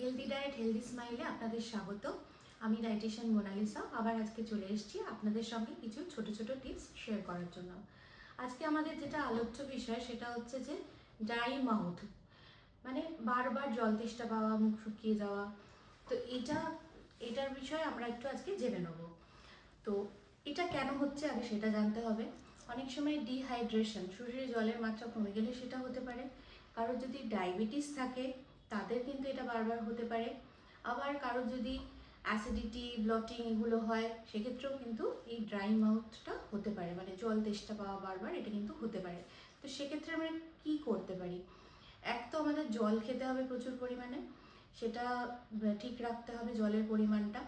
Healthy diet healthy স্মাইলে আপনাদের স্বাগত। আমি ডায়েটিশিয়ান মোনালিসা আবার আজকে চলে এসেছি আপনাদের সঙ্গে কিছু ছোট ছোট টিপস শেয়ার করার জন্য। আজকে আমাদের যেটা আলোচ্য বিষয় সেটা হচ্ছে যে ড্রাই মাউথ, মানে বারবার জল তেষ্টা পাওয়া, মুখ শুকিয়ে যাওয়া। তো এটার বিষয়ে আমরা একটু আজকে জেনে নেব। তো এটা কেন হচ্ছে আগে সেটা জানতে হবে। অনেক সময় ডিহাইড্রেশন, শরীরে জলের মাত্রা কমে গেলে সেটা হতে পারে। কারোর যদি ডায়াবেটিস থাকে তাদের কিন্তু এটা বারবার হতে পারে। আবার কারোর যদি অ্যাসিডিটি, ব্লটিং এগুলো হয় সেক্ষেত্রেও কিন্তু এই ড্রাই মাউথটা হতে পারে, মানে জল তেষ্টা পাওয়া বারবার, এটা কিন্তু হতে পারে। তো সেক্ষেত্রে আমরা কী করতে পারি? এক তো আমাদের জল খেতে হবে প্রচুর পরিমাণে, সেটা ঠিক রাখতে হবে জলের পরিমাণটা।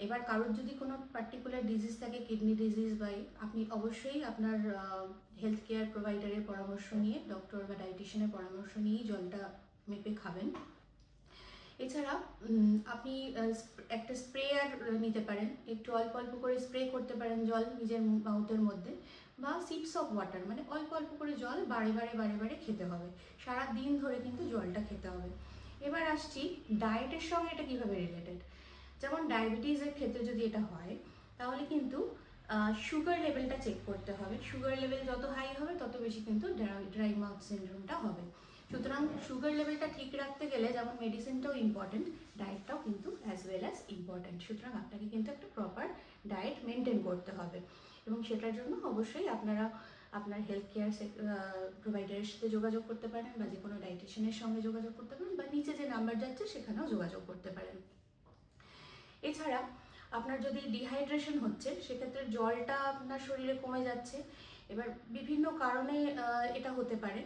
এবার কারোর যদি কোনো পার্টিকুলার ডিজিজ থাকে, কিডনি ডিজিজ বা আপনি অবশ্যই আপনার হেলথ কেয়ার প্রোভাইডারের পরামর্শ নিয়ে, ডক্টর বা ডায়েটিশিয়ানের পরামর্শ নিয়েই জলটা মেপে খাবেন। এছাড়া আপনি একটা স্প্রেয়ার নিতে পারেন, একটু অল্প অল্প করে স্প্রে করতে পারেন জল নিজের মাউথের মধ্যে, বা সিপস অফ ওয়াটার, মানে অল্প অল্প করে জল বারে বারে খেতে হবে। সারা দিন ধরে কিন্তু জলটা খেতে হবে। এবার আসছি ডায়েটের সঙ্গে এটা কীভাবে রিলেটেড। যেমন ডায়াবেটিসের ক্ষেত্রে যদি এটা হয় তাহলে কিন্তু সুগার লেভেলটা চেক করতে হবে। সুগার লেভেল যত হাই হবে তত বেশি কিন্তু ড্রাই মাউথ সিনড্রোমটা হবে। সুতরাং সুগার লেভেলটা ঠিক রাখতে গেলে যেমন মেডিসিনটাও ইম্পর্টেন্ট, ডায়েটটাও কিন্তু অ্যাজ ওয়েল অ্যাজ ইম্পর্টেন্ট। সুতরাং আপনাকে কিন্তু একটা প্রপার ডায়েট মেনটেন করতে হবে, এবং সেটার জন্য অবশ্যই আপনারা আপনার হেলথ কেয়ার প্রোভাইডারের সাথে যোগাযোগ করতে পারেন, বা যে কোনো ডায়েটিশিয়ানের সঙ্গে যোগাযোগ করতে পারেন, বা নিচে যে নাম্বার যাচ্ছে সেখানেও যোগাযোগ করতে পারেন। এছাড়া আপনার যদি ডিহাইড্রেশন হচ্ছে সেক্ষেত্রে জলটা আপনার শরীরে কমে যাচ্ছে। এবার বিভিন্ন কারণে এটা হতে পারে।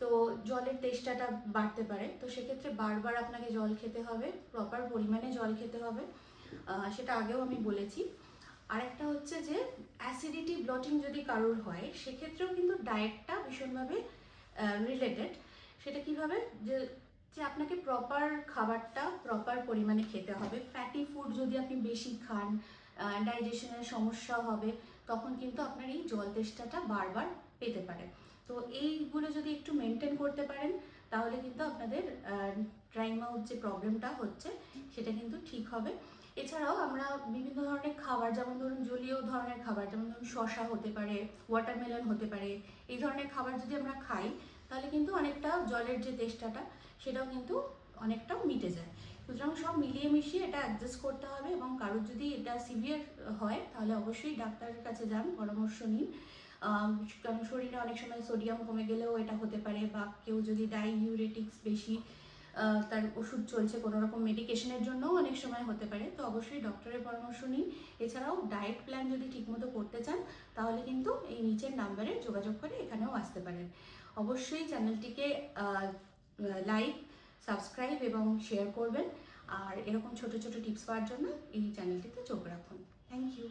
তো জলের তেষ্টাটা বাড়তে পারে, তো সেক্ষেত্রে বারবার আপনাকে জল খেতে হবে, প্রপার পরিমাণে জল খেতে হবে, সেটা আগেও আমি বলেছি। আরেকটা হচ্ছে যে অ্যাসিডিটি, ব্লটিং যদি কারোর হয় সেক্ষেত্রেও কিন্তু ডায়েটটা ভীষণভাবে রিলেটেড। সেটা কীভাবে, যে আপনাকে প্রপার খাবারটা প্রপার পরিমাণে খেতে হবে। ফ্যাটি ফুড যদি আপনি বেশি খান, ডাইজেশনের সমস্যা হবে, তখন কিন্তু আপনার এই জল তেষ্টাটা বারবার পেতে পারে। তো এইগুলো যদি একটু মেনটেন করতে পারেন তাহলে কিন্তু আপনাদের ড্রাই মাউথ যে প্রবলেমটা হচ্ছে সেটা কিন্তু ঠিক হবে। এছাড়াও আমরা বিভিন্ন ধরনের খাবার, যেমন ধরুন জলীয় ধরনের খাবার, যেমন ধরুন শসা হতে পারে, ওয়াটারমেলন হতে পারে, এই ধরনের খাবার যদি আমরা খাই তাহলে কিন্তু অনেকটা জলের যে তেষ্টাটা সেটাও কিন্তু অনেকটা মিটে যায়। সুতরাং সব মিলিয়ে মিশিয়ে এটা অ্যাডজাস্ট করতে হবে, এবং কারোর যদি এটা সিভিয়ার হয় তাহলে অবশ্যই ডাক্তারের কাছে যান, পরামর্শ নিন। কারণ শরীরে অনেক সময় সোডিয়াম কমে গেলেও এটা হতে পারে, বা কেউ যদি ডাইউরেটিক্স বেশি তার ওষুধ চলছে কোনো রকম মেডিকেশনের জন্যও অনেক সময় হতে পারে, তো অবশ্যই ডক্টরের পরামর্শ নিন। এছাড়াও ডায়েট প্ল্যান যদি ঠিকমতো করতে চান তাহলে কিন্তু এই নিচের নাম্বারে যোগাযোগ করে এখানেও আসতে পারেন। অবশ্যই চ্যানেলটিকে লাইক, সাবস্ক্রাইব এবং শেয়ার করবেন, আর এরকম ছোট ছোট টিপস পাওয়ার জন্য এই চ্যানেলটিতে চোখ রাখুন। Thank you.